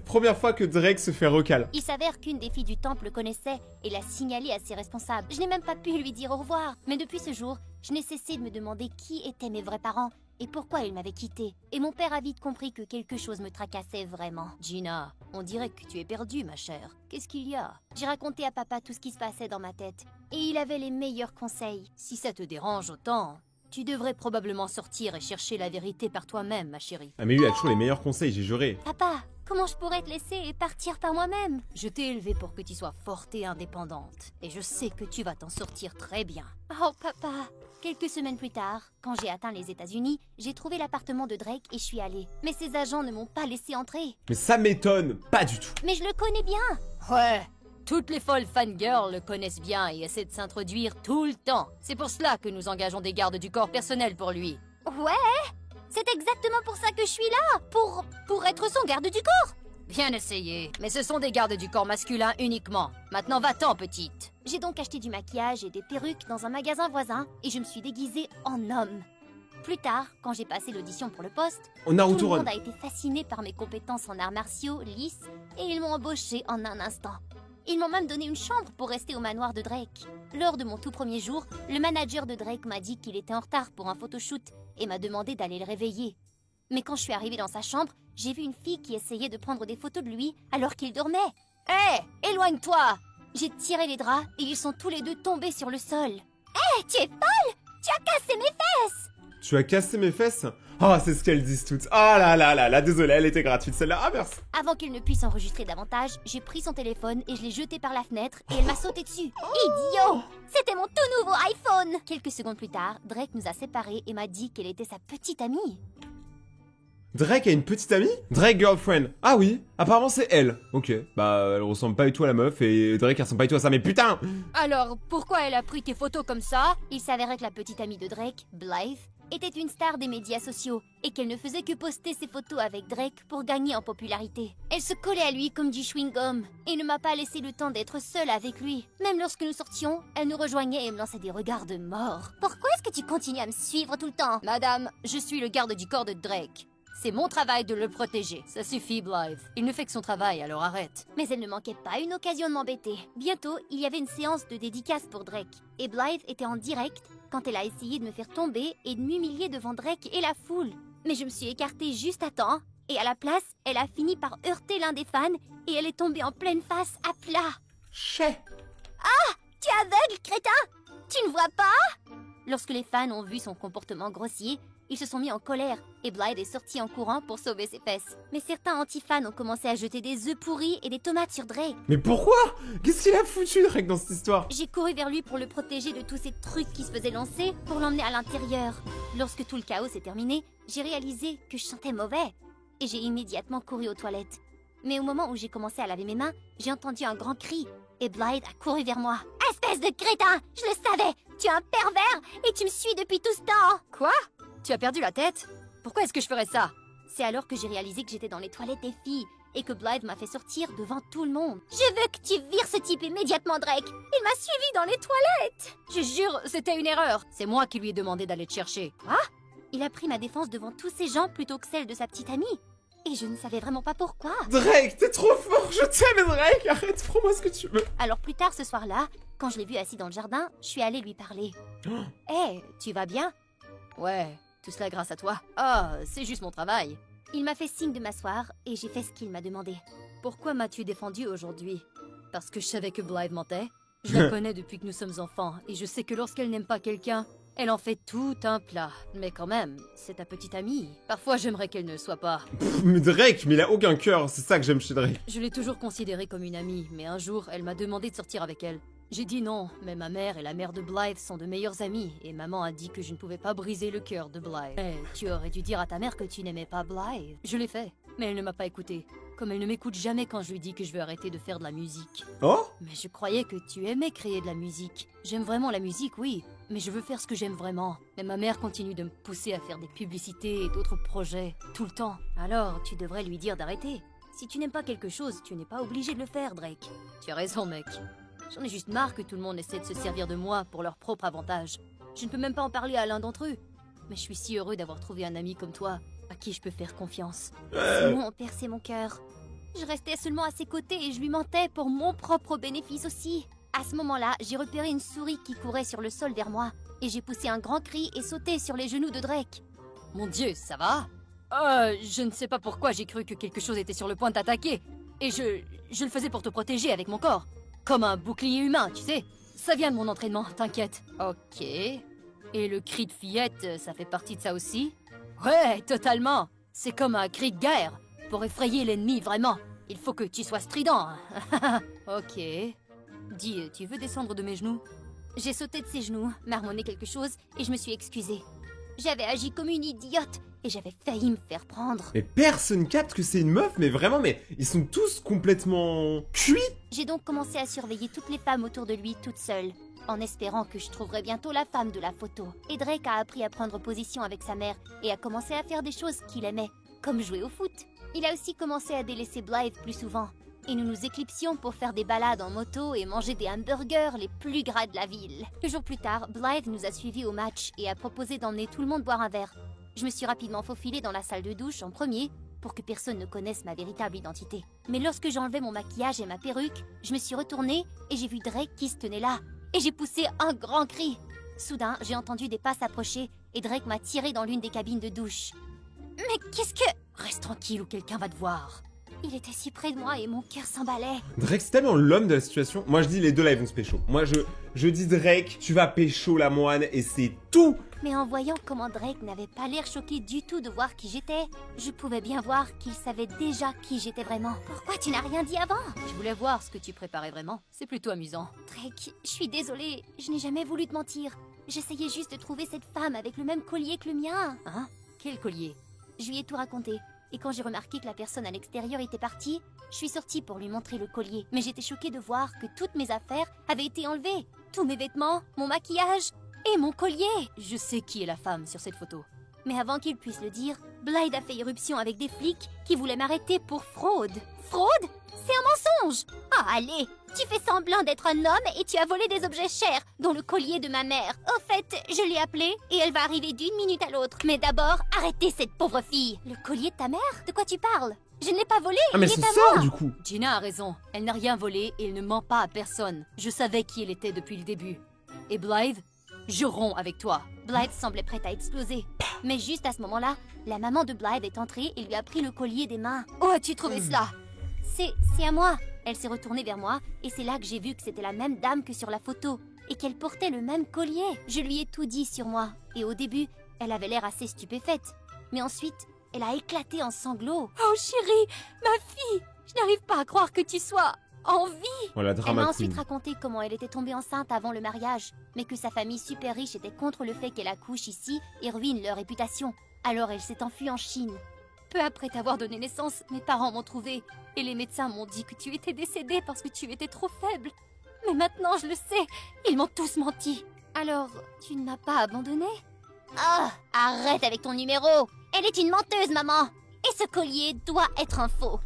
Première fois que Drake se fait recal. Il s'avère qu'une des filles du temple le connaissait et l'a signalé à ses responsables. Je n'ai même pas pu lui dire au revoir. Mais depuis ce jour, je n'ai cessé de me demander qui étaient mes vrais parents et pourquoi ils m'avaient quitté. Et mon père a vite compris que quelque chose me tracassait vraiment. Gina, on dirait que tu es perdue, ma chère. Qu'est-ce qu'il y a? J'ai raconté à papa tout ce qui se passait dans ma tête. Et il avait les meilleurs conseils. Si ça te dérange autant... Tu devrais probablement sortir et chercher la vérité par toi-même, ma chérie. Ah mais lui, il a toujours les meilleurs conseils, j'ai juré. Papa, comment je pourrais te laisser et partir par moi-même? Je t'ai élevée pour que tu sois forte et indépendante. Et je sais que tu vas t'en sortir très bien. Oh, papa. Quelques semaines plus tard, quand j'ai atteint les États-Unis, j'ai trouvé l'appartement de Drake et je suis allée. Mais ses agents ne m'ont pas laissé entrer. Mais ça m'étonne, pas du tout. Mais je le connais bien. Ouais. Toutes les folles fangirls le connaissent bien et essaient de s'introduire tout le temps. C'est pour cela que nous engageons des gardes du corps personnel pour lui. Ouais, c'est exactement pour ça que je suis là. Pour être son garde du corps. Bien essayé, mais ce sont des gardes du corps masculin uniquement. Maintenant va-t'en, petite. J'ai donc acheté du maquillage et des perruques dans un magasin voisin et je me suis déguisée en homme. Plus tard, quand j'ai passé l'audition pour le poste, On a tout le retour. monde a été fasciné par mes compétences en arts martiaux lisses et ils m'ont embauché en un instant. Ils m'ont même donné une chambre pour rester au manoir de Drake. Lors de mon tout premier jour, le manager de Drake m'a dit qu'il était en retard pour un photoshoot et m'a demandé d'aller le réveiller. Mais quand je suis arrivée dans sa chambre, j'ai vu une fille qui essayait de prendre des photos de lui alors qu'il dormait. Hé, éloigne-toi! J'ai tiré les draps et ils sont tous les deux tombés sur le sol. Hé, tu es folle! Tu as cassé mes fesses! Tu as cassé mes fesses? Ah, c'est ce qu'elles disent toutes. Ah là là là là, désolé, elle était gratuite celle-là. Ah, merci. Avant qu'il ne puisse enregistrer davantage, j'ai pris son téléphone et je l'ai jeté par la fenêtre et elle m'a sauté dessus. Idiot! C'était mon tout nouveau iPhone! Quelques secondes plus tard, Drake nous a séparés et m'a dit qu'elle était sa petite amie. Drake a une petite amie? Drake girlfriend. Ah oui, apparemment c'est elle. Ok, bah elle ressemble pas du tout à la meuf et Drake elle ressemble pas du tout à ça, mais putain! Alors, pourquoi elle a pris tes photos comme ça? Il s'avérait que la petite amie de Drake, Blythe, était une star des médias sociaux et qu'elle ne faisait que poster ses photos avec Drake pour gagner en popularité. Elle se collait à lui comme du chewing-gum et ne m'a pas laissé le temps d'être seule avec lui. Même lorsque nous sortions, elle nous rejoignait et me lançait des regards de mort. Pourquoi est-ce que tu continues à me suivre tout le temps? Madame, je suis le garde du corps de Drake. C'est mon travail de le protéger. Ça suffit, Blythe. Il ne fait que son travail, alors arrête. Mais elle ne manquait pas une occasion de m'embêter. Bientôt, il y avait une séance de dédicace pour Drake. Et Blythe était en direct quand elle a essayé de me faire tomber et de m'humilier devant Drake et la foule. Mais je me suis écartée juste à temps. Et à la place, elle a fini par heurter l'un des fans et elle est tombée en pleine face à plat. Chais. Tu es aveugle, crétin! Tu ne vois pas? Lorsque les fans ont vu son comportement grossier, ils se sont mis en colère et Blythe est sorti en courant pour sauver ses fesses. Mais certains anti-fans ont commencé à jeter des œufs pourris et des tomates sur Drake. Mais pourquoi? Qu'est-ce qu'il a foutu Drake dans cette histoire? J'ai couru vers lui pour le protéger de tous ces trucs qui se faisaient lancer pour l'emmener à l'intérieur. Lorsque tout le chaos s'est terminé, j'ai réalisé que je sentais mauvais et j'ai immédiatement couru aux toilettes. Mais au moment où j'ai commencé à laver mes mains, j'ai entendu un grand cri et Blythe a couru vers moi. Espèce de crétin! Je le savais! Tu es un pervers et tu me suis depuis tout ce temps! Quoi? Tu as perdu la tête? Pourquoi est-ce que je ferais ça? C'est alors que j'ai réalisé que j'étais dans les toilettes des filles et que Blythe m'a fait sortir devant tout le monde. Je veux que tu vires ce type immédiatement, Drake. Il m'a suivi dans les toilettes. Je jure, c'était une erreur. C'est moi qui lui ai demandé d'aller te chercher. Quoi? Il a pris ma défense devant tous ces gens plutôt que celle de sa petite amie. Et je ne savais vraiment pas pourquoi. Drake, t'es trop fort, je t'aime Drake, arrête, prends-moi ce que tu veux. Alors plus tard ce soir-là, quand je l'ai vu assis dans le jardin, je suis allée lui parler. Hé, tu vas bien? Ouais, tout cela grâce à toi. Ah, c'est juste mon travail. Il m'a fait signe de m'asseoir et j'ai fait ce qu'il m'a demandé. Pourquoi m'as-tu défendu aujourd'hui? Parce que je savais que Blythe mentait. Je la connais depuis que nous sommes enfants et je sais que lorsqu'elle n'aime pas quelqu'un, elle en fait tout un plat. Mais quand même, c'est ta petite amie. Parfois j'aimerais qu'elle ne le soit pas. Mais Drake, mais il a aucun cœur, c'est ça que j'aime chez Drake. Je l'ai toujours considérée comme une amie, mais un jour, elle m'a demandé de sortir avec elle. J'ai dit non, mais ma mère et la mère de Blythe sont de meilleures amies, et maman a dit que je ne pouvais pas briser le cœur de Blythe. Eh, tu aurais dû dire à ta mère que tu n'aimais pas Blythe. Je l'ai fait, mais elle ne m'a pas écouté. Comme elle ne m'écoute jamais quand je lui dis que je veux arrêter de faire de la musique. Oh? Mais je croyais que tu aimais créer de la musique. J'aime vraiment la musique, oui, mais je veux faire ce que j'aime vraiment. Mais ma mère continue de me pousser à faire des publicités et d'autres projets, tout le temps. Alors, tu devrais lui dire d'arrêter. Si tu n'aimes pas quelque chose, tu n'es pas obligé de le faire, Drake. Tu as raison, mec. J'en ai juste marre que tout le monde essaie de se servir de moi pour leur propre avantage. Je ne peux même pas en parler à l'un d'entre eux. Mais je suis si heureux d'avoir trouvé un ami comme toi, à qui je peux faire confiance. Ces mots ont percé mon cœur. Je restais seulement à ses côtés et je lui mentais pour mon propre bénéfice aussi. À ce moment-là, j'ai repéré une souris qui courait sur le sol vers moi. Et j'ai poussé un grand cri et sauté sur les genoux de Drake. Mon Dieu, ça va? Je ne sais pas pourquoi j'ai cru que quelque chose était sur le point de t'attaquer. Et je le faisais pour te protéger avec mon corps. Comme un bouclier humain, tu sais. Ça vient de mon entraînement, t'inquiète. Ok. Et le cri de fillette, ça fait partie de ça aussi? Ouais, totalement. C'est comme un cri de guerre. Pour effrayer l'ennemi, vraiment. Il faut que tu sois strident. Ok. Dis, tu veux descendre de mes genoux? J'ai sauté de ses genoux, marmonné quelque chose et je me suis excusée. J'avais agi comme une idiote et j'avais failli me faire prendre. Mais personne capte que c'est une meuf, mais vraiment, mais ils sont tous complètement cuits. J'ai donc commencé à surveiller toutes les femmes autour de lui toute seule, en espérant que je trouverais bientôt la femme de la photo. Et Drake a appris à prendre position avec sa mère et a commencé à faire des choses qu'il aimait, comme jouer au foot. Il a aussi commencé à délaisser Blythe plus souvent. Et nous nous éclipsions pour faire des balades en moto et manger des hamburgers les plus gras de la ville. 2 jours plus tard, Blythe nous a suivis au match et a proposé d'emmener tout le monde boire un verre. Je me suis rapidement faufilée dans la salle de douche en premier pour que personne ne connaisse ma véritable identité. Mais lorsque j'ai enlevé mon maquillage et ma perruque, je me suis retournée et j'ai vu Drake qui se tenait là. Et j'ai poussé un grand cri. Soudain, j'ai entendu des pas s'approcher et Drake m'a tiré dans l'une des cabines de douche. Mais qu'est-ce que... Reste tranquille ou quelqu'un va te voir. Il était si près de moi et mon cœur s'emballait. Drake, c'est tellement l'homme de la situation. Moi, je dis les deux là, ils vont se pécho. Moi, je dis Drake, tu vas pécho la moine et c'est tout. Mais en voyant comment Drake n'avait pas l'air choqué du tout de voir qui j'étais, je pouvais bien voir qu'il savait déjà qui j'étais vraiment. Pourquoi tu n'as rien dit avant? Je voulais voir ce que tu préparais vraiment. C'est plutôt amusant. Drake, je suis désolée, je n'ai jamais voulu te mentir. J'essayais juste de trouver cette femme avec le même collier que le mien. Hein? Quel collier? Je lui ai tout raconté. Et quand j'ai remarqué que la personne à l'extérieur était partie, je suis sortie pour lui montrer le collier. Mais j'étais choquée de voir que toutes mes affaires avaient été enlevées. Tous mes vêtements, mon maquillage et mon collier. Je sais qui est la femme sur cette photo. Mais avant qu'il puisse le dire, Blythe a fait irruption avec des flics qui voulaient m'arrêter pour fraude. Fraude? C'est un mensonge! Ah, allez! Tu fais semblant d'être un homme et tu as volé des objets chers, dont le collier de ma mère. Au fait, je l'ai appelée et elle va arriver d'une minute à l'autre. Mais d'abord, arrêtez cette pauvre fille! Le collier de ta mère? De quoi tu parles? Je ne l'ai pas volé, Ah, mais il c'est est à ça, moi! du coup. Gina a raison. Elle n'a rien volé et elle ne ment pas à personne. Je savais qui elle était depuis le début. Et Blythe, je romps avec toi. Blythe semblait prête à exploser. Mais juste à ce moment-là, la maman de Blythe est entrée et lui a pris le collier des mains. Où as-tu trouvé cela? C'est à moi. Elle s'est retournée vers moi et c'est là que j'ai vu que c'était la même dame que sur la photo et qu'elle portait le même collier. Je lui ai tout dit sur moi et au début, elle avait l'air assez stupéfaite. Mais ensuite, elle a éclaté en sanglots. Oh chérie, ma fille, je n'arrive pas à croire que tu sois en vie. Oh, la Elle m'a drama ensuite queen. raconté comment elle était tombée enceinte avant le mariage, mais que sa famille super riche était contre le fait qu'elle accouche ici et ruine leur réputation. Alors elle s'est enfuie en Chine. Peu après t'avoir donné naissance, mes parents m'ont trouvée et les médecins m'ont dit que tu étais décédée parce que tu étais trop faible. Mais maintenant je le sais, ils m'ont tous menti. Alors, tu ne m'as pas abandonnée? Ah, arrête avec ton numéro! Elle est une menteuse, maman! Et ce collier doit être un faux.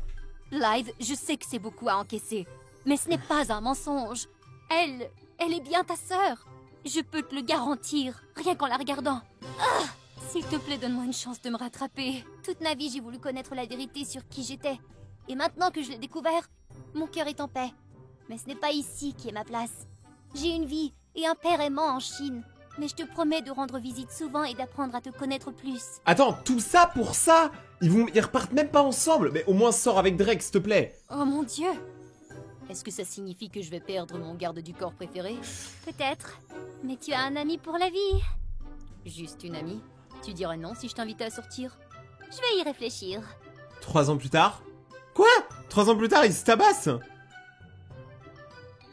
Blythe, je sais que c'est beaucoup à encaisser, mais ce n'est pas un mensonge. Elle est bien ta sœur. Je peux te le garantir, rien qu'en la regardant. Ah, s'il te plaît, donne-moi une chance de me rattraper. Toute ma vie, j'ai voulu connaître la vérité sur qui j'étais. Et maintenant que je l'ai découvert, mon cœur est en paix. Mais ce n'est pas ici qui est ma place. J'ai une vie et un père aimant en Chine. Mais je te promets de rendre visite souvent et d'apprendre à te connaître plus. Attends, tout ça pour ça? Ils repartent même pas ensemble. Mais au moins sors avec Drake, s'il te plaît. Oh mon Dieu! Est-ce que ça signifie que je vais perdre mon garde du corps préféré? Peut-être. Mais tu as un ami pour la vie. Juste une amie? Tu dirais non si je t'invitais à sortir? Je vais y réfléchir. 3 ans plus tard? Quoi? 3 ans plus tard, ils se tabassent?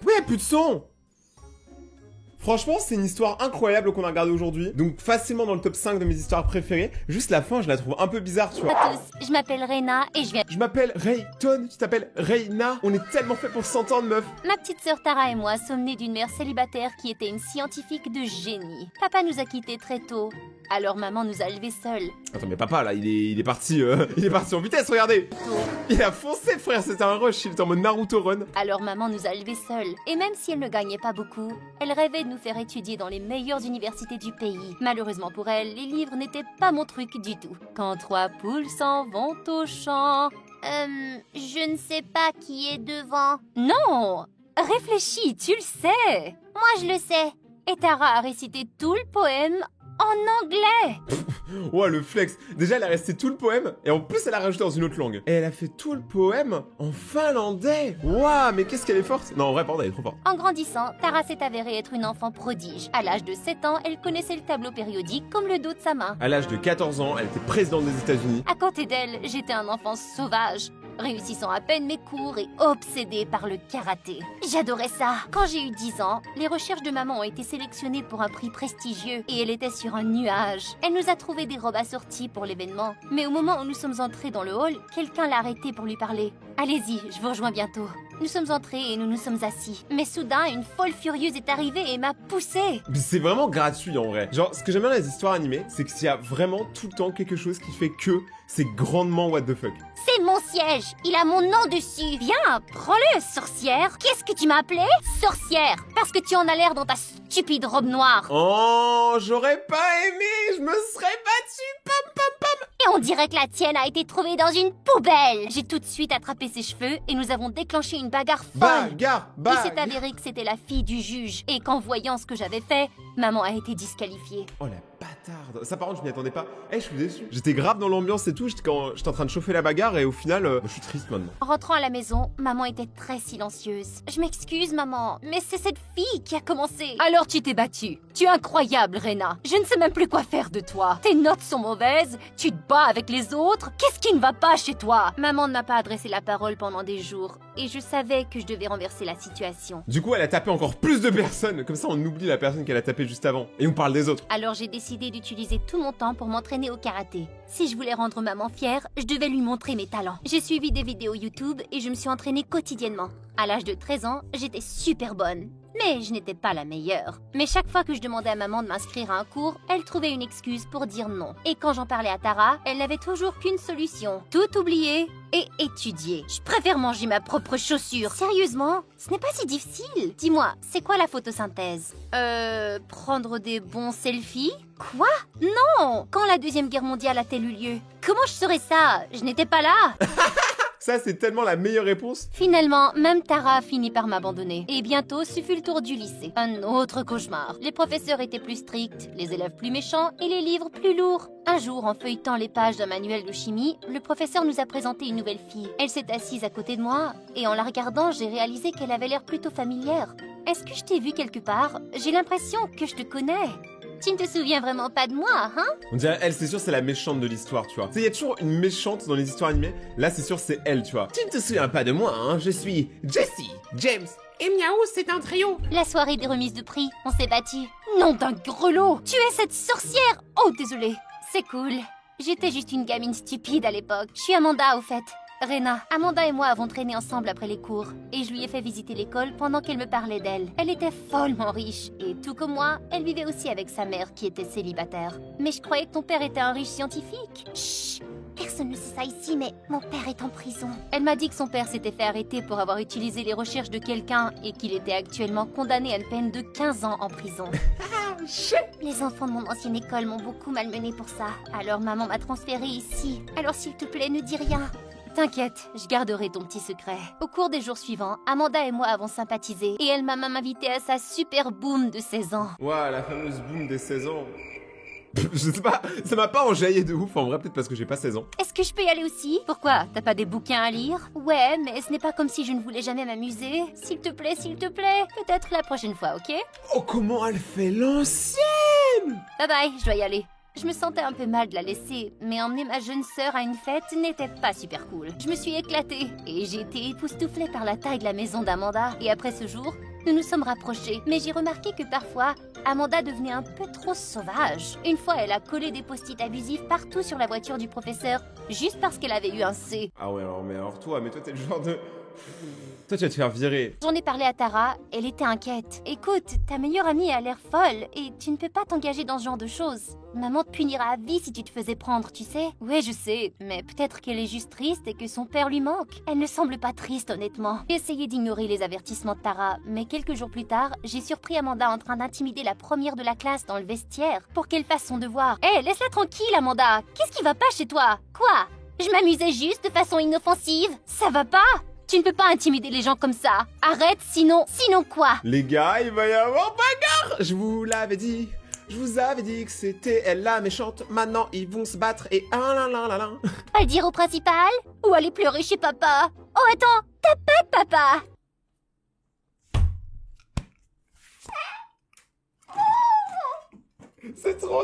Ouais, plus de son! Franchement, c'est une histoire incroyable qu'on a regardée aujourd'hui. Donc facilement dans le top 5 de mes histoires préférées. Juste la fin, je la trouve un peu bizarre, tu vois. À tous, je m'appelle Rena et je viens... Je m'appelle Rayton, tu t'appelles Reina. On est tellement fait pour s'entendre, meuf. Ma petite sœur Tara et moi sommes nées d'une mère célibataire qui était une scientifique de génie. Papa nous a quittés très tôt. Alors maman nous a élevés seuls. Attends, mais papa, là, il est parti en vitesse, regardez. Il a foncé, frère, c'était un rush, il était en mode Naruto Run. Alors maman nous a élevés seuls. Et même si elle ne gagnait pas beaucoup, elle rêvait de nous faire étudier dans les meilleures universités du pays. Malheureusement pour elle, les livres n'étaient pas mon truc du tout. Quand 3 poules s'en vont au champ... je ne sais pas qui est devant. Non! Réfléchis, tu le sais! Moi je le sais. Et Tara a récité tout le poème en anglais! Ouais, le flex. Déjà, elle a resté tout le poème, et en plus, elle a rajouté dans une autre langue. Et elle a fait tout le poème en finlandais. Waouh, mais qu'est-ce qu'elle est forte. Non, en vrai, pardon, elle est trop forte. En grandissant, Tara s'est avérée être une enfant prodige. À l'âge de 7 ans, elle connaissait le tableau périodique comme le dos de sa main. À l'âge de 14 ans, elle était présidente des États-Unis. À côté d'elle, j'étais un enfant sauvage, réussissant à peine mes cours et obsédée par le karaté. J'adorais ça. Quand j'ai eu 10 ans, les recherches de maman ont été sélectionnées pour un prix prestigieux et elle était sur un nuage. Elle nous a trouvé des robes assorties pour l'événement. Mais au moment où nous sommes entrés dans le hall, quelqu'un l'a arrêtée pour lui parler. Allez-y, je vous rejoins bientôt. Nous sommes entrés et nous nous sommes assis. Mais soudain, une folle furieuse est arrivée et m'a poussée. Mais c'est vraiment gratuit en vrai. Genre, ce que j'aime bien dans les histoires animées, c'est qu'il y a vraiment tout le temps quelque chose qui fait que c'est grandement what the fuck. C'est mon siège. Il a mon nom dessus. Viens, prends-le, sorcière. Qu'est-ce que tu m'as appelé? Sorcière. Parce que tu en as l'air dans ta stupide robe noire. Oh, j'aurais pas aimé, je me serais battue, pam pam pam. Et on dirait que la tienne a été trouvée dans une poubelle. J'ai tout de suite attrapé ses cheveux et nous avons déclenché une bagarre folle. Il s'est avéré que c'était la fille du juge et qu'en voyant ce que j'avais fait, maman a été disqualifiée. Oh la bâtarde. Ça par contre je m'y attendais pas. Je suis déçu. J'étais grave dans l'ambiance et tout, j'étais en train de chauffer la bagarre et au final, je suis triste maintenant. En rentrant à la maison, maman était très silencieuse. Je m'excuse maman, mais c'est cette fille qui a commencé. Alors tu t'es battue. Tu es incroyable, Rena. Je ne sais même plus quoi faire de toi. Tes notes sont mauvaises, tu te bats avec les autres. Qu'est-ce qui ne va pas chez toi? Maman ne m'a pas adressé la parole pendant des jours et je savais que je devais renverser la situation. Du coup elle a tapé encore plus de personnes, comme ça on oublie la personne qu'elle a tapé juste avant et on parle des autres. Alors j'ai décidé d'utiliser tout mon temps pour m'entraîner au karaté. Si je voulais rendre maman fière, je devais lui montrer mes talents. J'ai suivi des vidéos YouTube et je me suis entraînée quotidiennement. À l'âge de 13 ans, j'étais super bonne. Mais je n'étais pas la meilleure. Mais chaque fois que je demandais à maman de m'inscrire à un cours, elle trouvait une excuse pour dire non. Et quand j'en parlais à Tara, elle n'avait toujours qu'une solution. Tout oublier et étudier. Je préfère manger ma propre chaussure. Sérieusement, ce n'est pas si difficile. Dis-moi, c'est quoi la photosynthèse? Prendre des bons selfies? Quoi? Non! Quand la Deuxième Guerre mondiale a-t-elle eu lieu? Comment je saurais ça? Je n'étais pas là! Ça c'est tellement la meilleure réponse. Finalement, même Tara a fini par m'abandonner. Et bientôt, ce fut le tour du lycée. Un autre cauchemar. Les professeurs étaient plus stricts, les élèves plus méchants et les livres plus lourds. Un jour, en feuilletant les pages d'un manuel de chimie, le professeur nous a présenté une nouvelle fille. Elle s'est assise à côté de moi et en la regardant, j'ai réalisé qu'elle avait l'air plutôt familière. Est-ce que je t'ai vue quelque part? J'ai l'impression que je te connais. Tu ne te souviens vraiment pas de moi, hein? On dirait elle, c'est sûr, c'est la méchante de l'histoire, tu vois. Tu sais, il y a toujours une méchante dans les histoires animées. Là, c'est sûr, c'est elle, tu vois. Tu ne te souviens pas de moi, hein? Je suis Jessie, James et Miaou, c'est un trio. La soirée des remises de prix, on s'est battus. Nom d'un grelot! Tu es cette sorcière! Oh, désolée. C'est cool. J'étais juste une gamine stupide à l'époque. Je suis Amanda, au fait. Rena. Amanda et moi avons traîné ensemble après les cours et je lui ai fait visiter l'école pendant qu'elle me parlait d'elle. Elle était follement riche et tout comme moi, elle vivait aussi avec sa mère qui était célibataire. Mais je croyais que ton père était un riche scientifique. Chut! Personne ne sait ça ici, mais mon père est en prison. Elle m'a dit que son père s'était fait arrêter pour avoir utilisé les recherches de quelqu'un et qu'il était actuellement condamné à une peine de 15 ans en prison. Les enfants de mon ancienne école m'ont beaucoup malmené pour ça. Alors maman m'a transférée ici. Alors s'il te plaît, ne dis rien. T'inquiète, je garderai ton petit secret. Au cours des jours suivants, Amanda et moi avons sympathisé et elle m'a même invitée à sa super boom de 16 ans. Ouah, la fameuse boom des 16 ans. Je sais pas, ça m'a pas enjaillé de ouf, en vrai, peut-être parce que j'ai pas 16 ans. Est-ce que je peux y aller aussi? Pourquoi? T'as pas des bouquins à lire? Ouais, mais ce n'est pas comme si je ne voulais jamais m'amuser. S'il te plaît, peut-être la prochaine fois, ok? Oh, comment elle fait l'ancienne! Bye bye, je dois y aller. Je me sentais un peu mal de la laisser, mais emmener ma jeune sœur à une fête n'était pas super cool. Je me suis éclatée et j'ai été époustouflée par la taille de la maison d'Amanda. Et après ce jour, nous nous sommes rapprochés. Mais j'ai remarqué que parfois, Amanda devenait un peu trop sauvage. Une fois, elle a collé des post-it abusifs partout sur la voiture du professeur, juste parce qu'elle avait eu un C. Ah ouais, alors toi, mais toi t'es le genre de... Toi tu vas te faire virer. J'en ai parlé à Tara, elle était inquiète. Écoute, ta meilleure amie a l'air folle et tu ne peux pas t'engager dans ce genre de choses. Maman te punira à vie si tu te faisais prendre, tu sais. Ouais, je sais, mais peut-être qu'elle est juste triste et que son père lui manque. Elle ne semble pas triste, honnêtement. J'ai essayé d'ignorer les avertissements de Tara, mais quelques jours plus tard, j'ai surpris Amanda en train d'intimider la première de la classe dans le vestiaire pour qu'elle fasse son devoir. Hé, laisse-la tranquille, Amanda. Qu'est-ce qui va pas chez toi? Quoi? Je m'amusais juste de façon inoffensive. Ça va pas? Tu ne peux pas intimider les gens comme ça. Arrête, sinon quoi? Les gars, il va y avoir bagarre. Je vous l'avais dit. Je vous avais dit que c'était elle la méchante. Maintenant, ils vont se battre et ah là là là là. Pas le dire au principal? Ou aller pleurer chez papa? Oh attends, t'as pas de papa? C'est trop,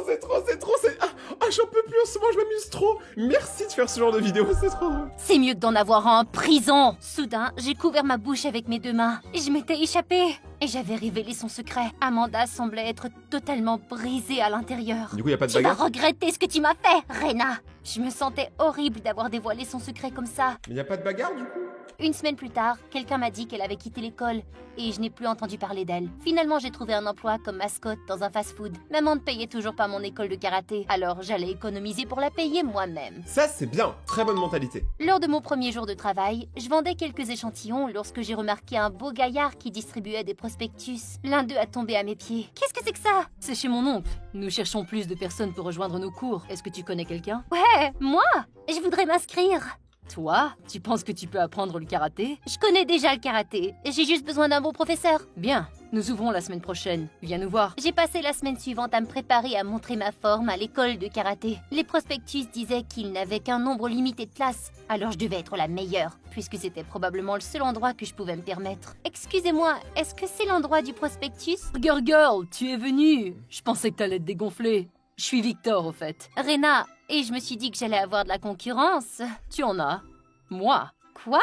j'en peux plus en ce moment, je m'amuse trop. Merci de faire ce genre de vidéo, c'est trop drôle. C'est mieux d'en avoir en prison. Soudain, j'ai couvert ma bouche avec mes deux mains. Je m'étais échappée et j'avais révélé son secret. Amanda semblait être totalement brisée à l'intérieur. Du coup, y a pas de bagarre? Tu vas bagarre? regretter ce que tu m'as fait, Rena. Je me sentais horrible d'avoir dévoilé son secret comme ça. Mais y a pas de bagarre du coup? Une semaine plus tard, quelqu'un m'a dit qu'elle avait quitté l'école et je n'ai plus entendu parler d'elle. Finalement, j'ai trouvé un emploi comme mascotte dans un fast-food. Maman ne payait toujours pas mon école de karaté, alors j'allais économiser pour la payer moi-même. Ça, c'est bien. Très bonne mentalité. Lors de mon premier jour de travail, je vendais quelques échantillons lorsque j'ai remarqué un beau gaillard qui distribuait des prospectus. L'un d'eux a tombé à mes pieds. Qu'est-ce que c'est que ça? C'est chez mon oncle. Nous cherchons plus de personnes pour rejoindre nos cours. Est-ce que tu connais quelqu'un? Ouais, moi? Je voudrais m'inscrire. Toi? Tu penses que tu peux apprendre le karaté? Je connais déjà le karaté. J'ai juste besoin d'un bon professeur. Bien, nous ouvrons la semaine prochaine. Viens nous voir. J'ai passé la semaine suivante à me préparer à montrer ma forme à l'école de karaté. Les prospectus disaient qu'ils n'avaient qu'un nombre limité de places, alors je devais être la meilleure, puisque c'était probablement le seul endroit que je pouvais me permettre. Excusez-moi, est-ce que c'est l'endroit du prospectus? Girl, tu es venue. Je pensais que t'allais te dégonfler. Je suis Victor, au fait. Rena, et je me suis dit que j'allais avoir de la concurrence. Tu en as. Moi. Quoi?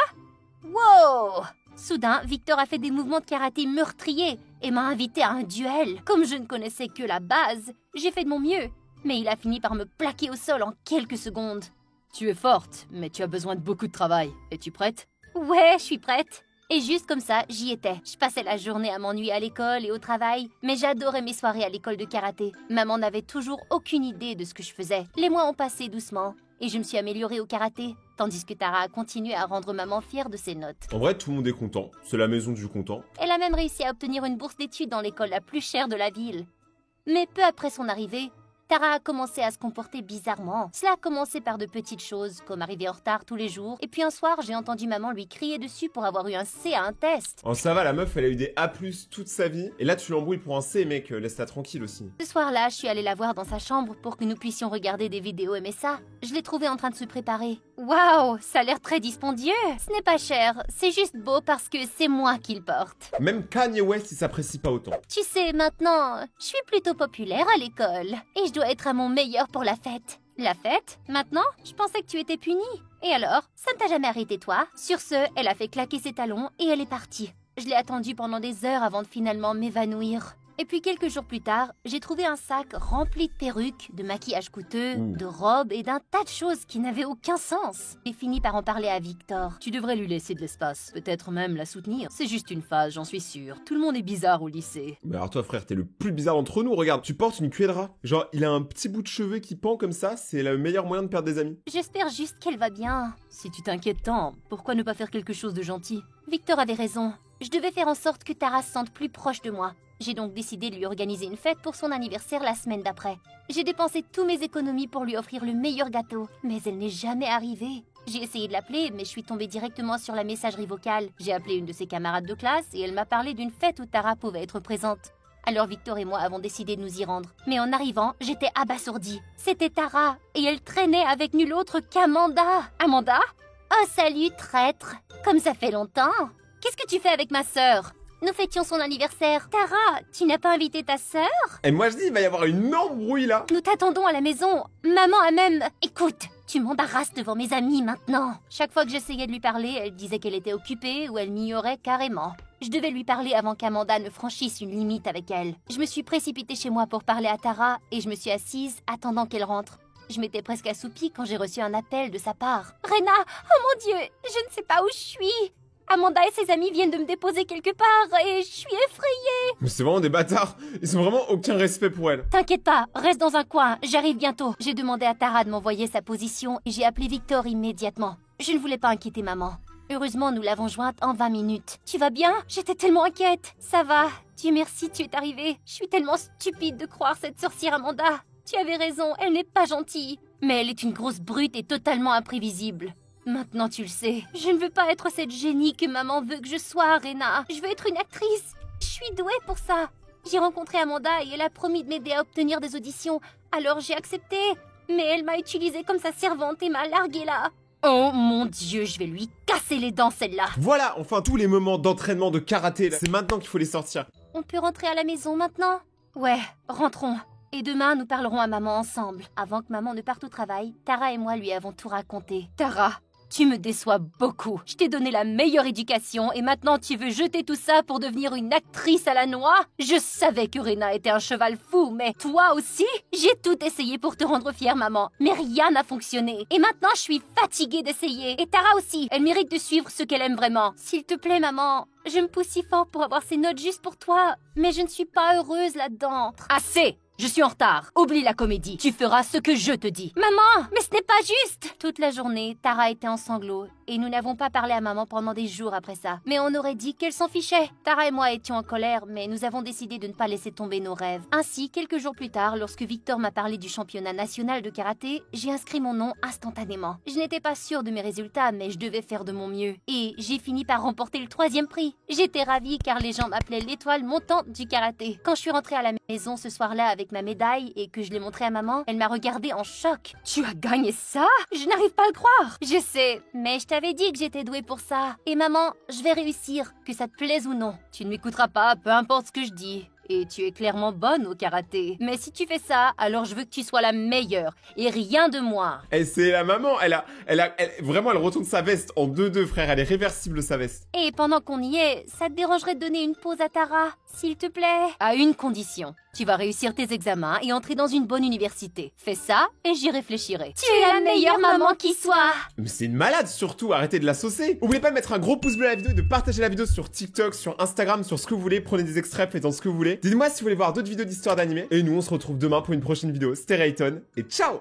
Wow! Soudain, Victor a fait des mouvements de karaté meurtriers et m'a invité à un duel. Comme je ne connaissais que la base, j'ai fait de mon mieux, mais il a fini par me plaquer au sol en quelques secondes. Tu es forte, mais tu as besoin de beaucoup de travail. Es-tu prête? Ouais, je suis prête. Et juste comme ça, j'y étais. Je passais la journée à m'ennuyer à l'école et au travail, mais j'adorais mes soirées à l'école de karaté. Maman n'avait toujours aucune idée de ce que je faisais. Les mois ont passé doucement, et je me suis améliorée au karaté, tandis que Tara a continué à rendre maman fière de ses notes. En vrai, tout le monde est content. C'est la maison du content. Elle a même réussi à obtenir une bourse d'études dans l'école la plus chère de la ville. Mais peu après son arrivée, Tara a commencé à se comporter bizarrement. Cela a commencé par de petites choses, comme arriver en retard tous les jours. Et puis un soir, j'ai entendu maman lui crier dessus pour avoir eu un C à un test. Oh, ça va, la meuf, elle a eu des A+, toute sa vie. Et là, tu l'embrouilles pour un C, mec. Laisse-la tranquille aussi. Ce soir-là, je suis allée la voir dans sa chambre pour que nous puissions regarder des vidéos et ça. Je l'ai trouvée en train de se préparer. Waouh, ça a l'air très dispendieux. Ce n'est pas cher, c'est juste beau parce que c'est moi qui le porte. Même Kanye West, il s'apprécie pas autant. Tu sais, maintenant, je suis plutôt populaire à l'école. Et je dois être à mon meilleur pour la fête. La fête? Maintenant? Je pensais que tu étais punie. Et alors? Ça ne t'a jamais arrêté, toi? Sur ce, elle a fait claquer ses talons et elle est partie. Je l'ai attendue pendant des heures avant de finalement m'évanouir. Et puis quelques jours plus tard, j'ai trouvé un sac rempli de perruques, de maquillage coûteux, de robes et d'un tas de choses qui n'avaient aucun sens. J'ai fini par en parler à Victor. Tu devrais lui laisser de l'espace, peut-être même la soutenir. C'est juste une phase, j'en suis sûre. Tout le monde est bizarre au lycée. Mais alors toi, frère, t'es le plus bizarre d'entre nous. Regarde, tu portes une cuillère de rat. Genre, il a un petit bout de cheveux qui pend comme ça. C'est le meilleur moyen de perdre des amis. J'espère juste qu'elle va bien. Si tu t'inquiètes tant, pourquoi ne pas faire quelque chose de gentil? Victor avait raison. Je devais faire en sorte que Tara se sente plus proche de moi. J'ai donc décidé de lui organiser une fête pour son anniversaire la semaine d'après. J'ai dépensé tous mes économies pour lui offrir le meilleur gâteau, mais elle n'est jamais arrivée. J'ai essayé de l'appeler, mais je suis tombée directement sur la messagerie vocale. J'ai appelé une de ses camarades de classe et elle m'a parlé d'une fête où Tara pouvait être présente. Alors Victor et moi avons décidé de nous y rendre. Mais en arrivant, j'étais abasourdie. C'était Tara, et elle traînait avec nul autre qu'Amanda. Amanda? Oh salut, traître! Comme ça fait longtemps! Qu'est-ce que tu fais avec ma sœur? Nous fêtions son anniversaire. Tara, tu n'as pas invité ta sœur? Et moi je dis, il va y avoir une embrouille là. Nous t'attendons à la maison. Maman a même... Écoute, tu m'embarrasses devant mes amis maintenant. Chaque fois que j'essayais de lui parler, elle disait qu'elle était occupée ou elle m'ignorait carrément. Je devais lui parler avant qu'Amanda ne franchisse une limite avec elle. Je me suis précipitée chez moi pour parler à Tara et je me suis assise attendant qu'elle rentre. Je m'étais presque assoupie quand j'ai reçu un appel de sa part. Rena, oh mon Dieu, je ne sais pas où je suis. Amanda et ses amis viennent de me déposer quelque part et je suis effrayée. Mais c'est vraiment des bâtards. Ils ont vraiment aucun respect pour elle. T'inquiète pas, reste dans un coin, j'arrive bientôt. J'ai demandé à Tara de m'envoyer sa position et j'ai appelé Victor immédiatement. Je ne voulais pas inquiéter maman. Heureusement, nous l'avons jointe en 20 minutes. Tu vas bien? J'étais tellement inquiète. Ça va. Dieu merci, tu es arrivée. Je suis tellement stupide de croire cette sorcière Amanda. Tu avais raison, elle n'est pas gentille. Mais elle est une grosse brute et totalement imprévisible. Maintenant tu le sais, je ne veux pas être cette génie que maman veut que je sois, Rena. Je veux être une actrice. Je suis douée pour ça. J'ai rencontré Amanda et elle a promis de m'aider à obtenir des auditions. Alors j'ai accepté. Mais elle m'a utilisée comme sa servante et m'a larguée là. Oh mon Dieu, je vais lui casser les dents celle-là. Voilà, enfin tous les moments d'entraînement de karaté, là, c'est maintenant qu'il faut les sortir. On peut rentrer à la maison maintenant? Ouais, rentrons. Et demain, nous parlerons à maman ensemble. Avant que maman ne parte au travail, Tara et moi lui avons tout raconté. Tara, tu me déçois beaucoup. Je t'ai donné la meilleure éducation et maintenant tu veux jeter tout ça pour devenir une actrice à la noix? Je savais que Rena était un cheval fou, mais toi aussi? J'ai tout essayé pour te rendre fière, maman, mais rien n'a fonctionné. Et maintenant, je suis fatiguée d'essayer. Et Tara aussi, elle mérite de suivre ce qu'elle aime vraiment. S'il te plaît, maman, je me pousse si fort pour avoir ces notes juste pour toi, mais je ne suis pas heureuse là-dedans. Assez! Je suis en retard. Oublie la comédie. Tu feras ce que je te dis. Maman, mais ce n'est pas juste! Toute la journée, Tara était en sanglots et nous n'avons pas parlé à maman pendant des jours après ça. Mais on aurait dit qu'elle s'en fichait. Tara et moi étions en colère, mais nous avons décidé de ne pas laisser tomber nos rêves. Ainsi, quelques jours plus tard, lorsque Victor m'a parlé du championnat national de karaté, j'ai inscrit mon nom instantanément. Je n'étais pas sûre de mes résultats, mais je devais faire de mon mieux. Et j'ai fini par remporter le 3e prix. J'étais ravie car les gens m'appelaient l'étoile montante du karaté. Quand je suis rentrée à la maison ce soir-là avec ma médaille et que je l'ai montrée à maman, elle m'a regardée en choc. Tu as gagné ça? Je n'arrive pas à le croire. Je sais, mais je t'avais dit que j'étais douée pour ça. Et maman, je vais réussir, que ça te plaise ou non. Tu ne m'écouteras pas, peu importe ce que je dis. Et tu es clairement bonne au karaté. Mais si tu fais ça, alors je veux que tu sois la meilleure. Et rien de moins. Et c'est la maman, vraiment, elle retourne sa veste en 2-2, frère. Elle est réversible, sa veste. Et pendant qu'on y est, ça te dérangerait de donner une pause à Tara, s'il te plaît? À une condition. Tu vas réussir tes examens et entrer dans une bonne université. Fais ça et j'y réfléchirai. Tu es la meilleure maman qui soit! Mais c'est une malade, surtout. Arrêtez de la saucer. N'oubliez pas de mettre un gros pouce bleu à la vidéo et de partager la vidéo sur TikTok, sur Instagram, sur ce que vous voulez. Prenez des extraits, faites ce que vous voulez. Dites-moi si vous voulez voir d'autres vidéos d'histoire d'animé. Et nous, on se retrouve demain pour une prochaine vidéo. C'était Rayton et ciao!